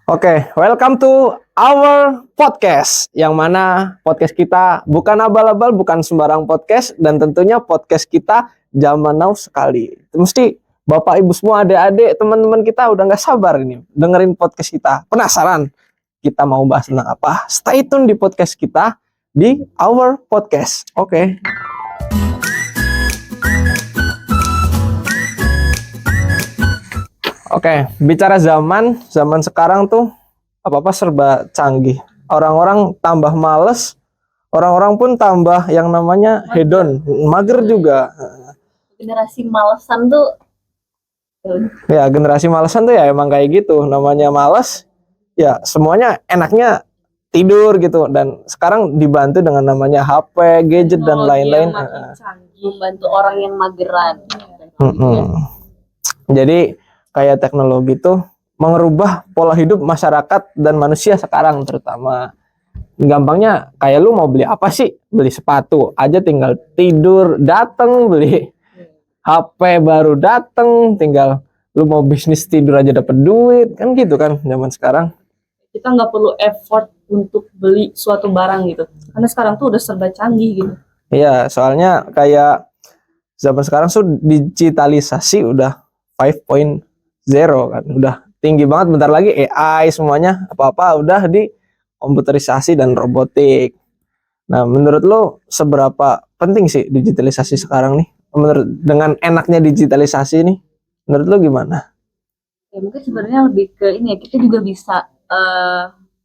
Oke, welcome to our podcast. Yang mana podcast kita bukan abal-abal, bukan sembarang podcast, dan tentunya podcast kita zaman now sekali. Mesti Bapak Ibu semua, adik-adik, teman-teman kita udah nggak sabar ini dengerin podcast kita. Penasaran kita mau bahas tentang apa? Stay tune di podcast kita di our podcast. Oke. Oke, bicara zaman sekarang tuh apa-apa serba canggih. Orang-orang tambah males, orang-orang pun tambah yang namanya hedon, mager juga. Generasi malesan tuh Ya, generasi malesan tuh ya emang kayak gitu. Namanya males, ya semuanya enaknya tidur gitu. Dan sekarang dibantu dengan namanya HP, gadget dan lain-lain. membantu orang yang mageran. Jadi kayak teknologi tuh merubah pola hidup masyarakat dan manusia sekarang terutama. Gampangnya kayak lu mau beli apa sih? Beli sepatu aja tinggal tidur dateng, beli HP baru dateng, tinggal lu mau bisnis tidur aja dapet duit, kan gitu kan zaman sekarang. Kita nggak perlu effort untuk beli suatu barang gitu, karena sekarang tuh udah serba canggih gitu. Iya, soalnya kayak zaman sekarang tuh digitalisasi udah 5.0 kan, udah tinggi banget. Bentar lagi AI semuanya apa-apa udah di komputerisasi dan robotik. Nah, menurut lo seberapa penting sih digitalisasi sekarang nih? Menurut dengan enaknya digitalisasi nih, menurut lo gimana? Ya mungkin sebenarnya lebih ke ini ya, kita juga bisa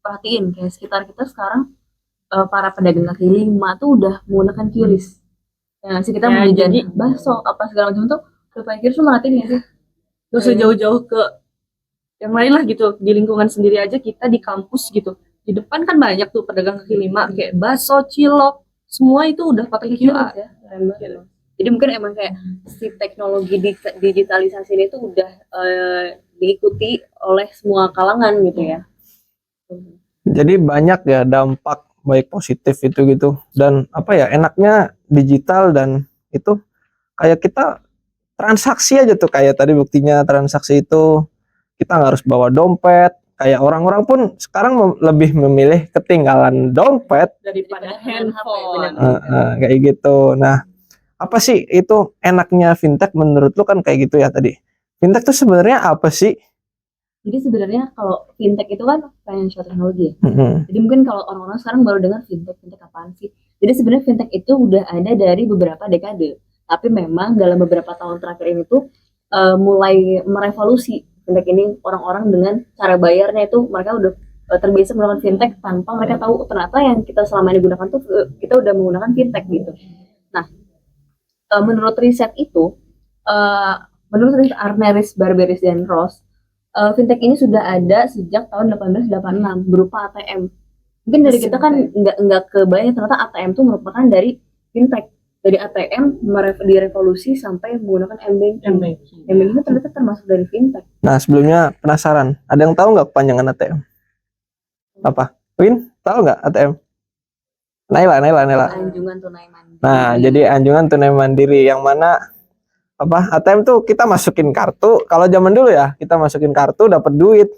perhatiin kayak sekitar kita sekarang para pedagang kaki lima tuh udah menggunakan QRIS. Ya sih, kita mau jajan bakso apa segala macam tuh pakai QRIS. Tuh merhatiin ya sih? Gak usah jauh-jauh ke yang lain lah gitu, di lingkungan sendiri aja, kita di kampus gitu, di depan kan banyak tuh pedagang kaki lima kayak bakso, cilok, semua itu udah pakai QR ya. Jadi mungkin emang kayak si teknologi digitalisasi ini tuh udah diikuti oleh semua kalangan gitu ya. Jadi banyak ya dampak baik positif itu gitu, dan apa ya enaknya digital, dan itu kayak kita transaksi aja tuh, kayak tadi buktinya transaksi itu kita nggak harus bawa dompet. Kayak orang-orang pun sekarang lebih memilih ketinggalan dompet daripada handphone. Kayak gitu. Nah, apa sih itu enaknya fintech menurut lu? Kan kayak gitu ya tadi. Fintech tuh sebenarnya apa sih? Jadi sebenarnya kalau fintech itu kan financial technology ya. Jadi mungkin kalau orang-orang sekarang baru dengar fintech apaan sih? Jadi sebenarnya fintech itu udah ada dari beberapa dekade. Tapi memang dalam beberapa tahun terakhir ini tuh mulai merevolusi fintech ini. Orang-orang dengan cara bayarnya itu mereka udah terbiasa menggunakan fintech tanpa mereka tahu ternyata yang kita selama ini gunakan tuh kita udah menggunakan fintech gitu. Nah, menurut riset itu, menurut riset Arneris, Barberis, dan Ross, fintech ini sudah ada sejak tahun 1886 berupa ATM. Mungkin dari kita kan nggak kebayang ternyata ATM itu merupakan dari fintech. Dari ATM direvolusi sampai menggunakan M-Banking. M-Banking itu ternyata termasuk dari fintech. Nah, sebelumnya penasaran, ada yang tahu nggak kepanjangan ATM? Apa? Win, tahu nggak ATM? Naila. Anjungan tunai mandiri. Nah, jadi anjungan tunai mandiri, yang mana apa ATM tuh kita masukin kartu. Kalau zaman dulu ya kita masukin kartu dapat duit.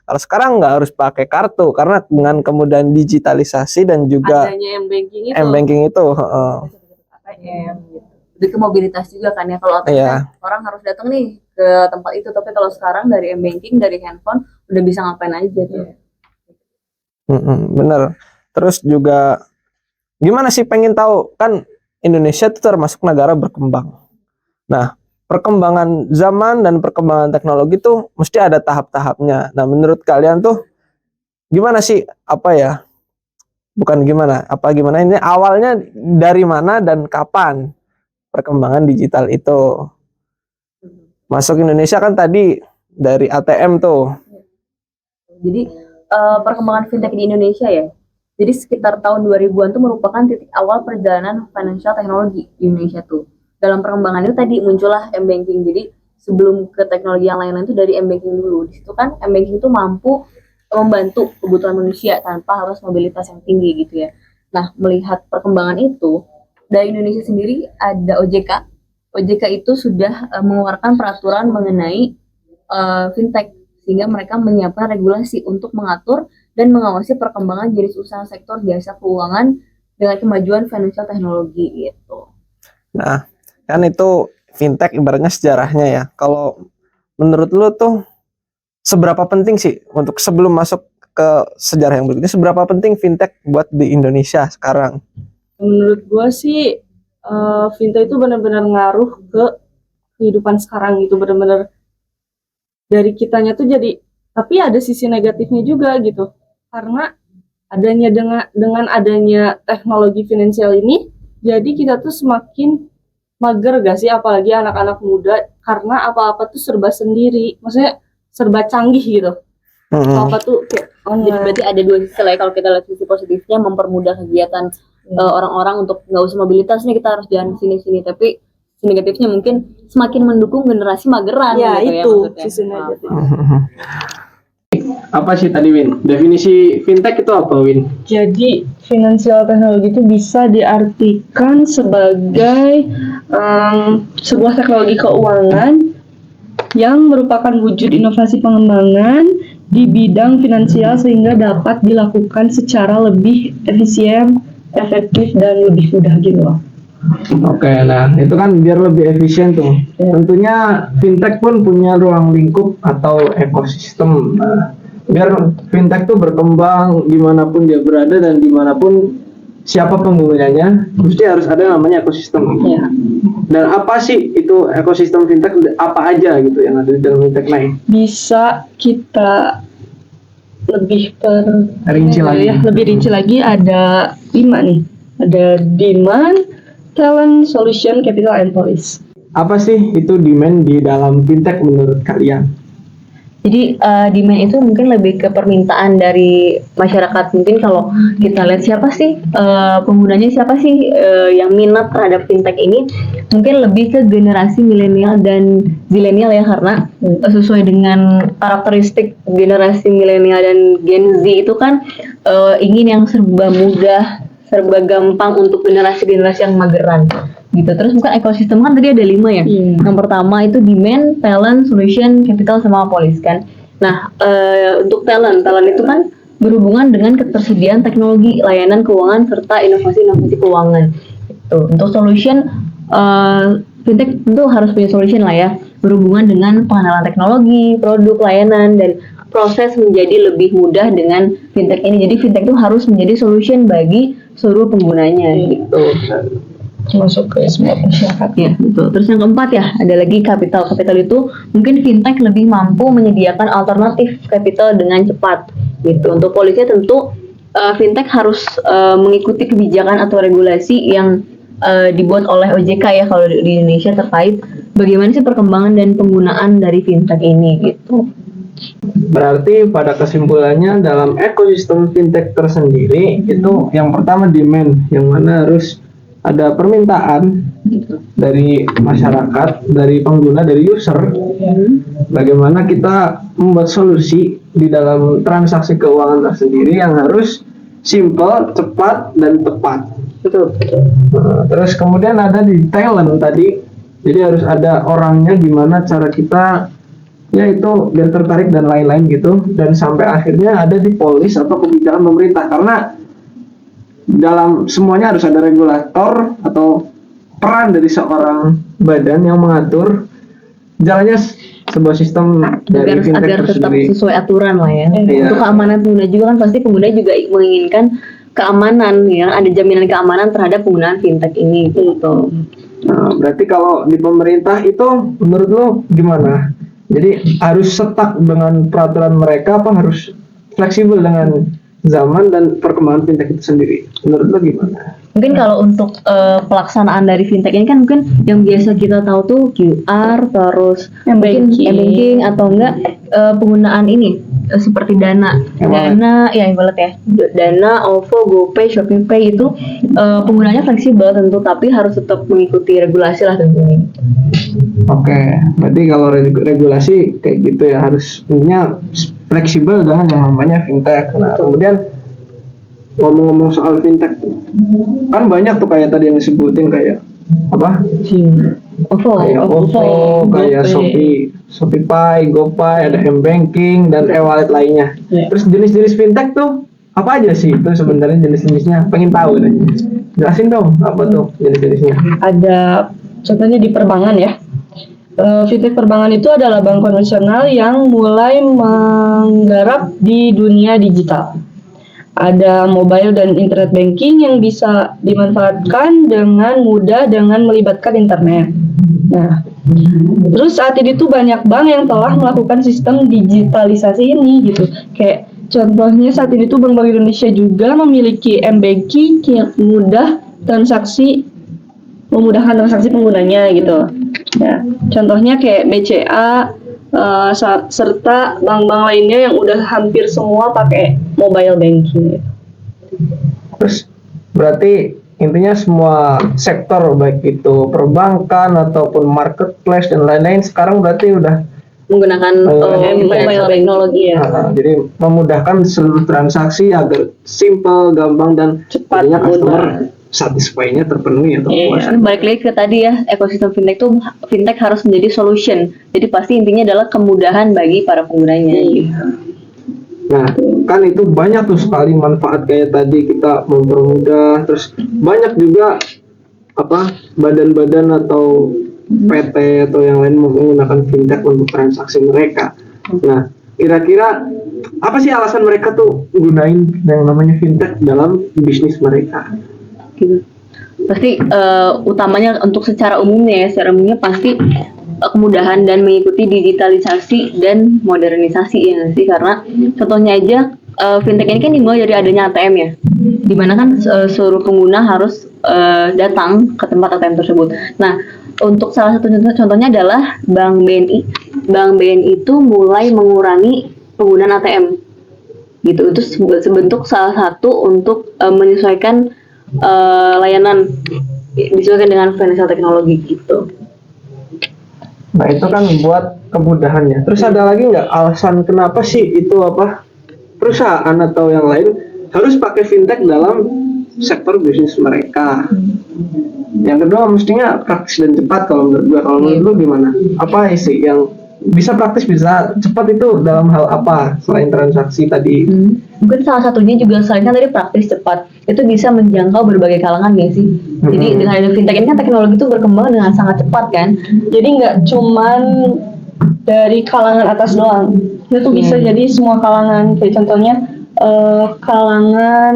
Kalau sekarang nggak harus pakai kartu, karena dengan kemudahan digitalisasi dan juga adanya M-Banking itu ATM gitu. Jadi ke mobilitas juga kan ya. Kalau ATM orang harus datang nih ke tempat itu, tapi kalau sekarang dari M-Banking, dari handphone udah bisa ngapain aja tuh. Bener. Terus juga gimana sih, pengen tahu kan Indonesia itu termasuk negara berkembang. Nah, perkembangan zaman dan perkembangan teknologi tuh mesti ada tahap-tahapnya. Nah, menurut kalian tuh gimana sih, apa ya? Bukan gimana, apa gimana ini awalnya dari mana dan kapan perkembangan digital itu masuk Indonesia? Kan tadi dari ATM tuh. Jadi perkembangan fintech di Indonesia ya. Jadi sekitar tahun 2000-an tuh merupakan titik awal perjalanan financial technology di Indonesia tuh. Dalam perkembangan itu tadi muncullah M-Banking. Jadi sebelum ke teknologi yang lain-lain itu dari M-Banking dulu. Di situ kan M-Banking itu mampu membantu kebutuhan manusia tanpa harus mobilitas yang tinggi gitu ya. Nah, melihat perkembangan itu, dari Indonesia sendiri ada OJK. OJK itu sudah mengeluarkan peraturan mengenai fintech. sehingga mereka menyiapkan regulasi untuk mengatur dan mengawasi perkembangan jenis usaha sektor jasa keuangan dengan kemajuan financial teknologi gitu. Nah, kan itu fintech ibaratnya sejarahnya ya. Kalau menurut lu tuh seberapa penting sih untuk sebelum masuk ke sejarah yang berikutnya, seberapa penting fintech buat di Indonesia sekarang? Menurut gue sih fintech itu benar-benar ngaruh ke kehidupan sekarang gitu, benar-benar dari kitanya tuh jadi, tapi ada sisi negatifnya juga gitu, karena adanya dengan adanya teknologi finansial ini, jadi kita tuh semakin mager gak sih, apalagi anak-anak muda, karena apa-apa tuh serba sendiri, maksudnya serba canggih gitu. Apa tuh kayak Jadi berarti ada dua sisi lah ya, kalau kita lihat sisi positifnya mempermudah kegiatan orang-orang untuk nggak usah mobilitas nih kita harus jalan sini-sini, tapi sisi negatifnya mungkin semakin mendukung generasi mageran ya gitu itu maksudnya. sisi negatif. Apa sih tadi Win? Definisi fintech itu apa Win? Jadi financial technology itu bisa diartikan sebagai sebuah teknologi keuangan yang merupakan wujud inovasi pengembangan di bidang finansial sehingga dapat dilakukan secara lebih efisien, efektif, dan lebih mudah gitu loh. Oke, nah itu kan biar lebih efisien tuh. Tentunya fintech pun punya ruang lingkup atau ekosistem. Nah, biar fintech tuh berkembang dimanapun dia berada dan dimanapun siapa penggunanya, mesti harus ada namanya ekosistem. Ya. Dan apa sih itu ekosistem fintech? Apa aja gitu yang ada di dalam fintech lain? Bisa kita lebih Rinci lagi. lebih rinci lagi, ada 5 nih. Ada demand, talent, solution, capital, and policy. Apa sih itu demand di dalam fintech menurut kalian? Jadi demand itu mungkin lebih ke permintaan dari masyarakat. Mungkin kalau kita lihat siapa sih penggunanya, siapa sih yang minat terhadap fintech ini, mungkin lebih ke generasi milenial dan zilenial ya, karena sesuai dengan karakteristik generasi milenial dan Gen Z itu kan ingin yang serba mudah, serba gampang untuk generasi-generasi yang mageran gitu. Terus bukan ekosistem kan tadi ada 5 ya. Yang pertama itu demand, talent, solution, capital, sama policy kan. Nah untuk talent itu kan berhubungan dengan ketersediaan teknologi, layanan keuangan, serta inovasi-inovasi keuangan gitu. Untuk solution, fintech tentu harus punya solution lah ya, berhubungan dengan pengenalan teknologi, produk, layanan, dan proses menjadi lebih mudah dengan fintech ini. Jadi fintech itu harus menjadi solution bagi seluruh penggunanya gitu, Masuk ke semua masyarakat. ya betul. Terus yang keempat ya ada lagi capital itu mungkin fintech lebih mampu menyediakan alternatif capital dengan cepat gitu. Untuk polisi tentu fintech harus mengikuti kebijakan atau regulasi yang dibuat oleh OJK ya kalau di Indonesia terkait bagaimana sih perkembangan dan penggunaan dari fintech ini gitu. Berarti pada kesimpulannya dalam ekosistem fintech tersendiri itu yang pertama demand, yang mana harus ada permintaan dari masyarakat, dari pengguna, dari user. Bagaimana kita membuat solusi di dalam transaksi keuangan tersendiri yang harus simple, cepat, dan tepat. Betul. Terus kemudian ada di talent tadi, jadi harus ada orangnya, gimana cara kita ya itu biar tertarik dan lain-lain gitu. Dan sampai akhirnya ada di polis atau kebijakan pemerintah, karena dalam semuanya harus ada regulator atau peran dari seorang badan yang mengatur jalannya sebuah sistem dari fintech agar tetap tersendiri. sesuai aturan lah ya. Iya. Untuk keamanan pengguna juga kan pasti pengguna juga menginginkan keamanan ya, ada jaminan keamanan terhadap penggunaan fintech ini gitu. Nah, berarti kalau di pemerintah itu menurut lo gimana? Jadi harus setak dengan peraturan mereka apa harus fleksibel dengan zaman dan perkembangan fintech itu sendiri? Menurut lo gimana? Mungkin kalau untuk pelaksanaan dari fintech ini kan mungkin yang biasa kita tahu tuh QR, terus mungkin e-banking atau enggak penggunaan ini seperti Dana, ya wallet ya, Dana, OVO, GoPay, ShopeePay itu penggunanya fleksibel tentu, tapi harus tetap mengikuti regulasi lah tentunya. Oke, berarti kalau regulasi kayak gitu ya harus punya fleksibel dengan yang namanya fintech. Nah, kemudian ngomong-ngomong soal fintech, kan banyak tuh kayak tadi yang disebutin kayak apa? OVO, Kayak OVO, kayak Shopee. Shopify, GoPay, ada M-Banking dan e-wallet lainnya. Iya. Terus jenis-jenis fintech tuh apa aja sih itu sebenarnya jenis-jenisnya? Pengen tahu deh. Jelasin dong apa tuh jenis-jenisnya. Ada contohnya di perbankan ya. Fintech perbankan itu adalah bank konvensional yang mulai menggarap di dunia digital. Ada mobile dan internet banking yang bisa dimanfaatkan dengan mudah dengan melibatkan internet. Nah, terus saat ini tuh banyak bank yang telah melakukan sistem digitalisasi ini gitu. Kayak contohnya saat ini tuh Bank Indonesia juga memiliki M-Banking yang memudahkan transaksi penggunanya gitu. Nah, contohnya kayak BCA serta bank-bank lainnya yang udah hampir semua pakai mobile banking gitu. Terus berarti intinya semua sektor baik itu perbankan ataupun marketplace dan lain-lain sekarang berarti udah Menggunakan mobile teknologi ya. jadi memudahkan seluruh transaksi agar simple, gampang dan Cepat, jadinya customer mudah. satisfy-nya terpenuhi atau Iya. puas. Balik lagi ke tadi ya, ekosistem fintech harus menjadi solution. Jadi pasti intinya adalah kemudahan bagi para penggunanya. Gitu. Nah, kan itu banyak tuh sekali manfaat kayak tadi kita mempermudah, terus banyak juga apa badan-badan atau PT atau yang lain menggunakan fintech untuk transaksi mereka. Nah, kira-kira apa sih alasan mereka tuh gunain yang namanya fintech dalam bisnis mereka? Gitu. Pasti utamanya untuk secara umumnya pasti kemudahan dan mengikuti digitalisasi dan modernisasi ya nggak sih, karena contohnya aja fintech ini kan dimulai dari adanya ATM ya, dimana kan seluruh pengguna harus datang ke tempat ATM tersebut. Nah, untuk salah satu contohnya adalah Bank BNI. Bank BNI itu mulai mengurangi penggunaan ATM gitu. Itu sebentuk salah satu untuk menyesuaikan layanan disesuaikan dengan financial teknologi gitu. Nah, itu kan buat kemudahannya. Terus ada lagi nggak alasan kenapa sih itu apa perusahaan atau yang lain harus pakai fintech dalam sektor bisnis mereka? Yang kedua mestinya praktis dan cepat kalau menurut gue. Kalau menurut lu gimana? Apa sih yang bisa praktis bisa cepat itu dalam hal apa selain transaksi tadi? Mungkin salah satunya juga selain kan tadi praktis cepat, itu bisa menjangkau berbagai kalangan ya sih. Jadi dengan adanya fintech ini kan teknologi itu berkembang dengan sangat cepat kan. Jadi nggak cuman dari kalangan atas doang, itu tuh bisa jadi semua kalangan. Kayak contohnya kalangan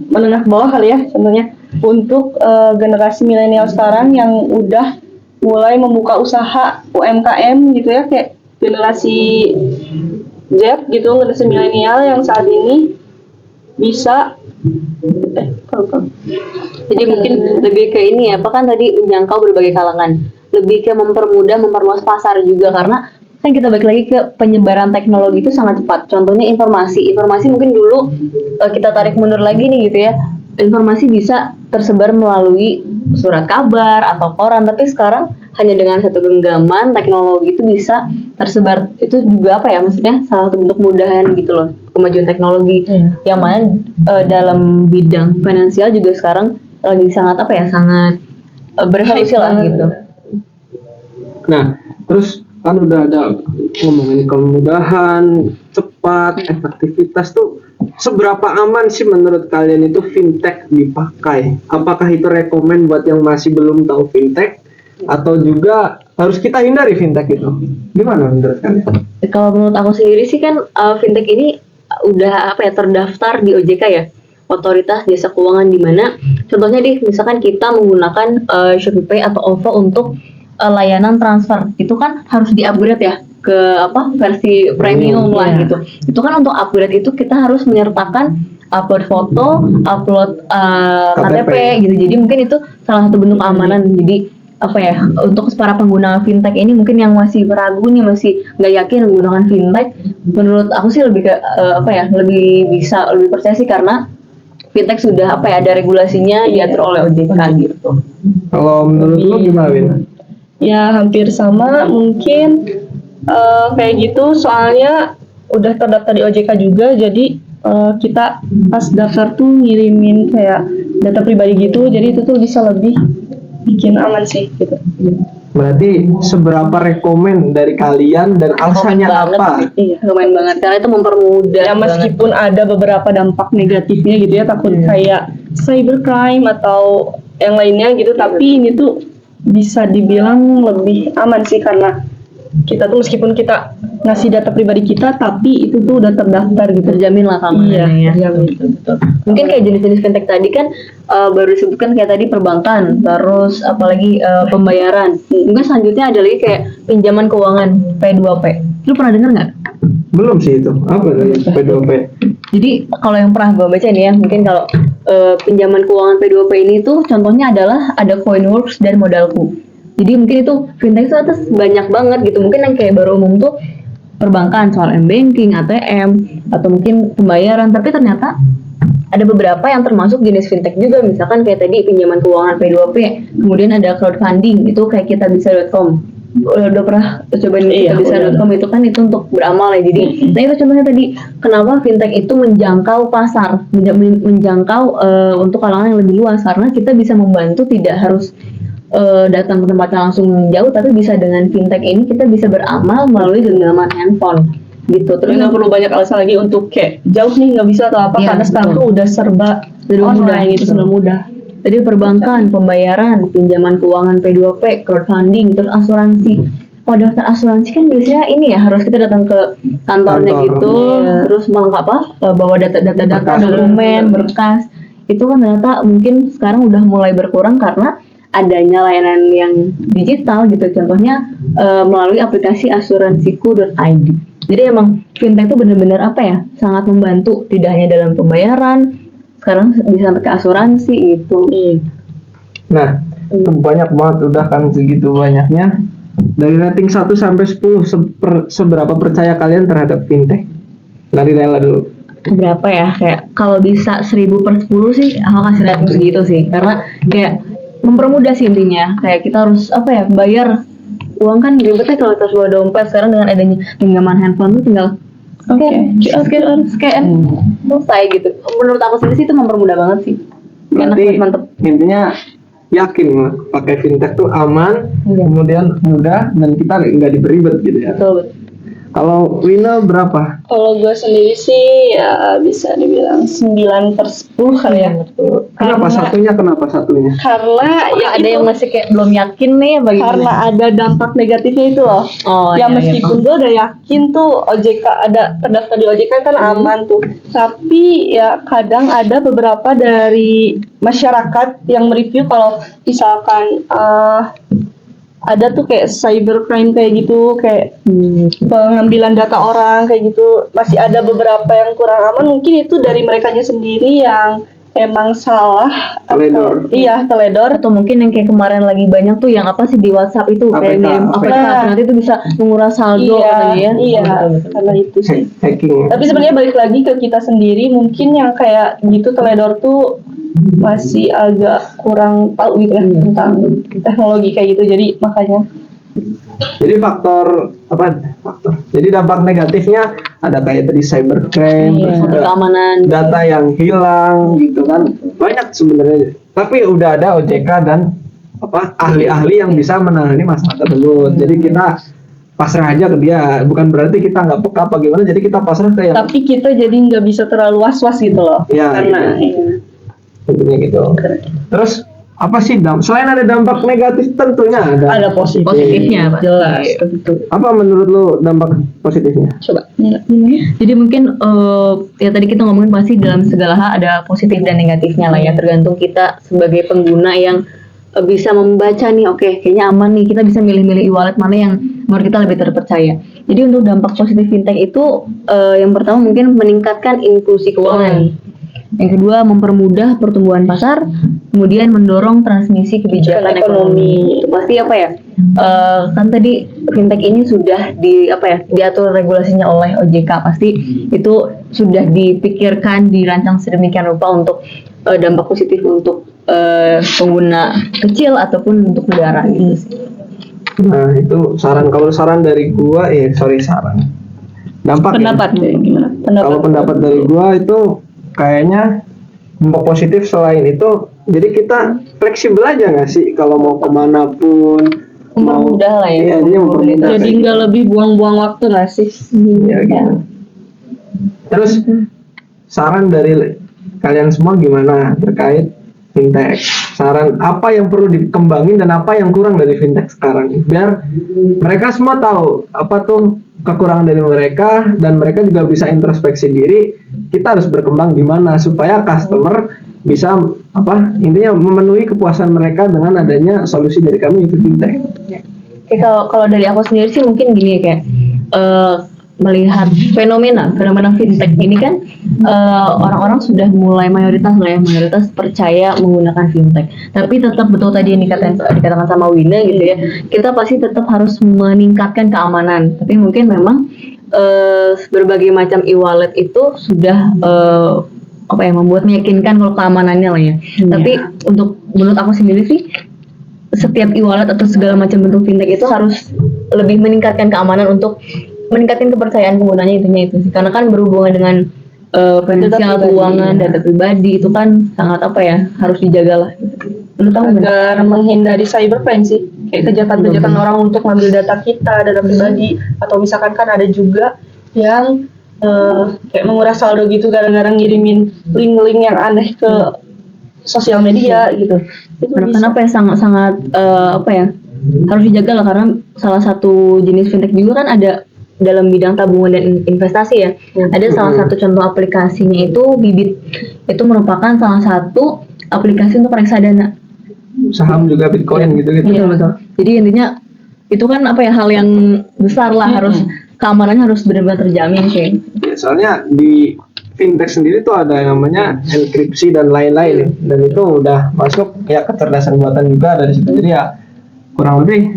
menengah bawah kali ya, contohnya untuk generasi milenial sekarang yang udah mulai membuka usaha UMKM gitu ya, kayak generasi Z gitu, generasi milenial yang saat ini bisa Jadi mungkin lebih ke ini ya, apa kan tadi menjangkau berbagai kalangan, lebih ke mempermudah, memperluas pasar juga, karena kan kita balik lagi ke penyebaran teknologi itu sangat cepat. Contohnya informasi mungkin dulu kita tarik mundur lagi nih gitu ya, informasi bisa tersebar melalui surat kabar atau koran, tapi sekarang hanya dengan satu genggaman teknologi itu bisa tersebar. Itu juga apa ya, maksudnya salah satu bentuk mudahan gitu loh, kemajuan teknologi yang mana dalam bidang finansial juga sekarang lagi sangat apa ya, sangat berevolusi lah gitu. Nah, terus kan udah ada ngomongin kemudahan, cepat, efektivitas tuh seberapa aman sih menurut kalian itu fintech dipakai? Apakah itu rekomen buat yang masih belum tahu fintech atau juga harus kita hindari fintech itu? Gimana menurut kalian? Kalau menurut aku sendiri sih kan fintech ini udah apa ya, terdaftar di OJK ya, Otoritas Jasa Keuangan, di mana contohnya misalkan kita menggunakan Shopee atau OVO untuk layanan transfer, itu kan harus di-upgrade ya ke versi premium lah gitu. Itu kan untuk upgrade itu kita harus menyertakan upload foto, upload KTP gitu. Jadi mungkin itu salah satu bentuk keamanan. Jadi apa ya, untuk para pengguna fintech ini mungkin yang masih ragu nih, masih nggak yakin menggunakan fintech, menurut aku sih lebih ke lebih percaya sih, karena fintech sudah ada regulasinya, diatur oleh OJK gitu. Kalau menurut lu gimana, Win? Ya hampir sama mungkin kayak gitu, soalnya udah terdaftar di OJK juga, jadi kita pas daftar tuh ngirimin kayak data pribadi gitu, jadi itu tuh bisa lebih bikin aman sih gitu. Berarti seberapa rekomen dari kalian dan alasannya banget. apa? Iya. Lumayan banget karena itu mempermudah Ya meskipun ada beberapa dampak negatifnya gitu ya, takut kayak cybercrime atau yang lainnya gitu, tapi ini tuh bisa dibilang lebih aman sih, karena kita tuh meskipun kita ngasih data pribadi kita, tapi itu tuh udah terdaftar gitu. terjamin lah keamanannya ya. terjamin. Betul. Mungkin kayak jenis-jenis fintech tadi kan baru disebutkan kayak tadi perbankan, terus apalagi pembayaran. Mungkin selanjutnya ada lagi kayak pinjaman keuangan P2P. Lu pernah dengar nggak? Belum sih itu. Apa itu P2P? Jadi kalau yang pernah gue baca nih ya, mungkin kalau pinjaman keuangan P2P ini tuh contohnya adalah ada Coinworks dan Modalku. Jadi mungkin itu fintech itu atas banyak banget gitu. Mungkin yang kayak baru umum tuh perbankan, soal m-banking, ATM, atau mungkin pembayaran. Tapi ternyata ada beberapa yang termasuk jenis fintech juga. Misalkan kayak tadi pinjaman keuangan P2P, kemudian ada crowdfunding, itu kayak kitabisa.com. Udah pernah cobain kitabisa.com itu kan itu untuk beramal ya. Jadi, nah itu contohnya tadi kenapa fintech itu menjangkau pasar, menjangkau untuk kalangan yang lebih luas, karena kita bisa membantu tidak harus datang ke tempat yang langsung jauh, tapi bisa dengan fintech ini kita bisa beramal melalui genggaman handphone gitu. Terus Nggak perlu banyak alasan lagi untuk kayak jauh nih nggak bisa atau apa, Iya, karena sekarang betul. tuh udah serba online gitu, serba mudah. Jadi perbankan, pembayaran, pinjaman keuangan P2P, crowdfunding, terus asuransi. Oh, daftar asuransi kan biasanya ini ya harus kita datang ke kantornya Kantor. gitu, terus bawa data-data Berkas. dokumen, berkas. Itu kan ternyata mungkin sekarang udah mulai berkurang karena adanya layanan yang digital gitu. Contohnya melalui aplikasi asuransiku.id. Jadi emang fintech itu benar-benar apa ya, sangat membantu tidak hanya dalam pembayaran, sekarang bisa sampai ke asuransi gitu. Nah, itu banyak banget udah kan segitu banyaknya. Dari rating 1 sampai 10 seberapa percaya kalian terhadap fintech? Dari Nela dulu. Berapa ya, kayak kalau bisa 1000/10 sih aku kasih rating segitu sih, karena kayak mempermudah sih intinya. Kayak kita harus apa ya, bayar uang kan ribetnya kalau kita bawa dompet. Sekarang dengan adanya genggaman handphone tuh tinggal scan selesai gitu. Menurut aku sendiri sih itu mempermudah banget sih. Enak Berarti banget, mantep. intinya yakin lah pakai fintech tuh aman, Iya. kemudian mudah dan kita nggak diberibet gitu ya. Betul. Kalau Wina berapa? Kalau gue sendiri sih ya bisa dibilang 9/10 kali ya. Kenapa satunya? Karena ya Ada itu, yang masih kayak belum yakin nih bagaimana. karena ada dampak negatifnya itu loh. Oh, Ya iya, meskipun gue udah yakin tuh OJK ada terdaftar di OJK kan aman tuh, tapi ya kadang ada beberapa dari masyarakat yang mereview kalau misalkan ada tuh kayak cybercrime kayak gitu, kayak pengambilan data orang kayak gitu, masih ada beberapa yang kurang aman. Mungkin itu dari merekanya sendiri yang emang salah Teledor. Iya, teledor. atau mungkin yang kayak kemarin lagi banyak tuh yang apa sih di WhatsApp itu kayak APK. ngirim APK, Nah. nanti itu bisa menguras saldo katanya ya. Iya, Betul. karena itu sih. Hacking. Tapi sebenarnya balik lagi ke kita sendiri, mungkin yang kayak gitu teledor tuh masih agak kurang tahu gitu ya tentang teknologi kayak gitu. Jadi makanya Jadi faktor. Jadi dampak negatifnya ada kayak tadi cybercrime, terus ada Keamanan. data yang hilang gitu kan. Banyak sebenarnya. Tapi udah ada OJK dan ahli-ahli yang bisa menangani masalah tersebut. Jadi kita pasrah aja ke dia. Bukan berarti kita nggak peka apa gimana. Jadi kita pasrah ke yang tapi kita jadi nggak bisa terlalu was-was gitu loh. Ya, Karena tentunya gitu. Terus apa sih selain ada dampak negatif tentunya ada Positifnya, Pak. jelas tentu. apa menurut lu dampak positifnya? Coba. Jadi mungkin ya tadi kita ngomongin pasti dalam segala hal ada positif dan negatifnya lah ya, tergantung kita sebagai pengguna yang bisa membaca nih, oke, kayaknya aman nih, kita bisa milih-milih e-wallet mana yang menurut kita lebih terpercaya. Jadi untuk dampak positif fintech itu yang pertama mungkin meningkatkan inklusi keuangan. Yang kedua mempermudah pertumbuhan pasar, kemudian mendorong transmisi kebijakan ekonomi. Itu pasti apa ya? Kan tadi fintech ini sudah diatur regulasinya oleh OJK, pasti itu sudah dipikirkan, dirancang sedemikian rupa untuk dampak positif untuk pengguna kecil ataupun untuk negara gitu sih. Nah itu saran dari gua saran dampak Pendapat ya. gimana? Kalau pendapat dari gua itu kayaknya dampak positif selain itu, jadi kita fleksibel aja nggak sih kalau mau kemana pun, Mempermudah lah ya. Iya, jadi mempermudah. Jadi nggak lebih buang-buang waktu nggak sih? Ya, gitu. Terus saran dari kalian semua gimana terkait fintech? Saran apa yang perlu dikembangin dan apa yang kurang dari fintech sekarang? Biar mereka semua tahu apa tuh kekurangan dari mereka dan mereka juga bisa introspeksi diri. Kita harus berkembang di mana supaya customer bisa intinya memenuhi kepuasan mereka dengan adanya solusi dari kami itu fintech. Oke, kalau dari aku sendiri sih mungkin gini ya, kayak melihat fenomena fintech ini kan orang-orang sudah mulai mayoritas percaya menggunakan fintech. Tapi tetap betul tadi yang dikatakan sama Wina gitu ya, kita pasti tetap harus meningkatkan keamanan. Tapi mungkin memang berbagai macam e-wallet itu sudah membuat meyakinkan kalau keamanannya lah ya. Tapi untuk menurut aku sendiri sih, setiap e-wallet atau segala macam bentuk fintech itu harus lebih meningkatkan keamanan untuk meningkatkan kepercayaan penggunanya, intinya itu sih. Karena kan berhubungan dengan finansial, keuangan, data pribadi itu kan sangat harus dijaga lah. Agar menghindari cybercrime sih, kayak kejahatan-kejahatan orang untuk ngambil data kita, data pribadi, atau misalkan kan ada juga yang kayak menguras saldo gitu gara-gara ngirimin link-link yang aneh ke sosial media gitu. Itu kenapa ya sangat harus dijaga lah, karena salah satu jenis fintech juga kan ada dalam bidang tabungan dan investasi ya. Ada salah satu contoh aplikasinya itu Bibit. Itu merupakan salah satu aplikasi untuk reksadana. Saham juga Bitcoin gitu. Iya betul. Jadi intinya itu kan hal yang besar lah, harus keamanannya harus benar-benar terjamin sih. Ya, soalnya di fintech sendiri tuh ada yang namanya enkripsi dan lain-lain, dan itu udah masuk ya kecerdasan buatan juga dari situ. Jadi ya kurang lebih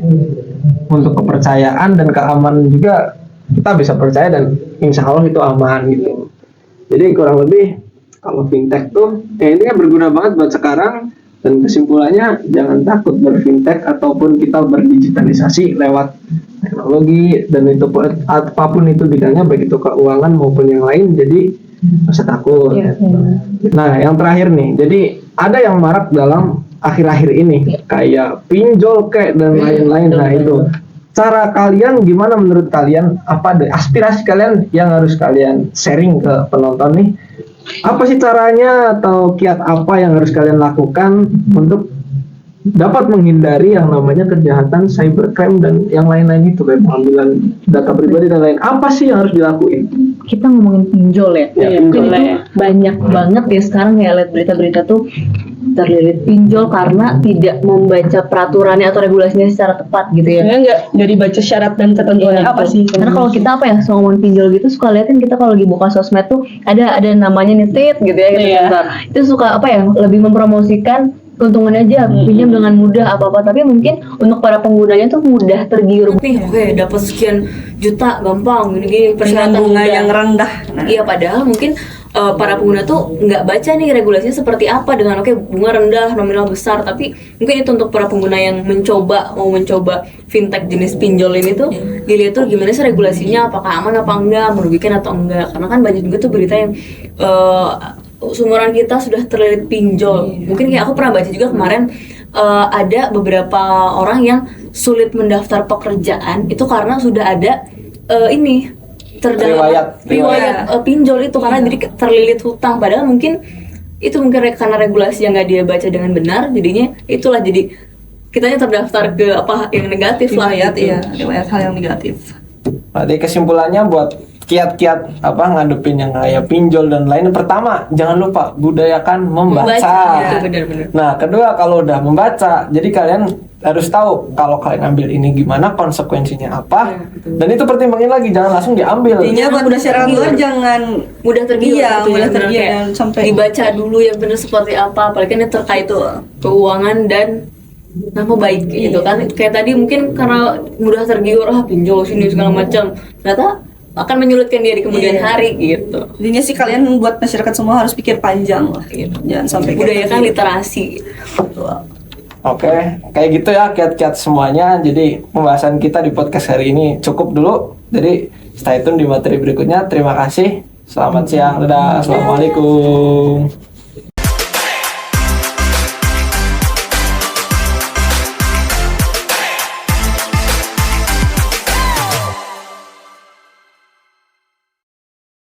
untuk kepercayaan dan keamanan juga kita bisa percaya dan insya Allah itu aman gitu. Jadi kurang lebih kalau fintech tuh ini kan berguna banget buat sekarang, dan kesimpulannya jangan takut berfintech ataupun kita berdigitalisasi lewat teknologi, dan itu apapun itu bidangnya, baik itu keuangan maupun yang lain, jadi nggak usah takut. Nah yang terakhir nih, jadi ada yang marak dalam akhir-akhir ini kayak pinjol dan lain-lain. Nah itu cara kalian gimana, menurut kalian apa deh aspirasi kalian yang harus kalian sharing ke penonton nih? Apa sih caranya atau kiat apa yang harus kalian lakukan untuk dapat menghindari yang namanya kejahatan cybercrime dan yang lain-lain itu, kayak pengambilan data pribadi dan lain? Apa sih yang harus dilakuin? Kita ngomongin pinjol ya. Pinjol. Banyak banget ya sekarang ya, lihat berita-berita tuh terlilit pinjol karena tidak membaca peraturannya atau regulasinya secara tepat gitu ya. Nggak dibaca syarat dan ketentuannya apa sih? Karena kalau kita soal ngomongin pinjol gitu, suka liatin kita kalau lagi buka sosmed tuh ada namanya nih tit gitu ya gitu. Itu suka lebih mempromosikan keuntungan aja, pinjam dengan mudah apa-apa, tapi mungkin untuk para penggunanya tuh mudah tergiur. Oke, dapat sekian juta gampang gini persyaratan bunga yang rendah. Iya, padahal mungkin para pengguna tuh nggak baca nih regulasinya seperti apa, dengan bunga rendah, nominal besar. Tapi mungkin itu untuk para pengguna yang mau mencoba fintech jenis pinjol ini tuh dilihat tuh gimana sih regulasinya, apakah aman apa enggak, merugikan atau enggak. Karena kan banyak juga tuh berita yang seumuran kita sudah terlilit pinjol. Mungkin kayak aku pernah baca juga kemarin, ada beberapa orang yang sulit mendaftar pekerjaan itu karena sudah ada riwayat pinjol itu, karena jadi terlilit hutang. Padahal mungkin karena regulasi yang nggak dia baca dengan benar, jadinya itulah jadi kitanya terdaftar ke yang negatif riwayat, lah gitu. iya, riwayat hal yang negatif. Berarti kesimpulannya buat kiat-kiat ngadepin yang kayak pinjol dan lain, pertama jangan lupa budayakan membaca. Ya, benar-benar. Nah kedua, kalau udah membaca, jadi kalian harus tahu kalau kalian ambil ini gimana, konsekuensinya apa, dan itu pertimbangin lagi, jangan langsung diambil. Intinya buat masyarakat luar jangan mudah tergiur. Iya, mudah tergiur sampai dibaca dulu yang benar seperti apa, apalagi kan terkait tuh keuangan dan nama baik gitu kan. Kayak tadi mungkin karena mudah tergiur, pinjol sini segala macam, ternyata akan menyulitkan dia di kemudian hari gitu. Intinya sih kalian buat masyarakat semua harus pikir panjang lah gitu. Jangan sampai budayakan literasi. Oke, kayak gitu ya kiat-kiat semuanya. Jadi pembahasan kita di podcast hari ini cukup dulu. Jadi stay tune di materi berikutnya. Terima kasih. Selamat siang. Dadah. Assalamualaikum.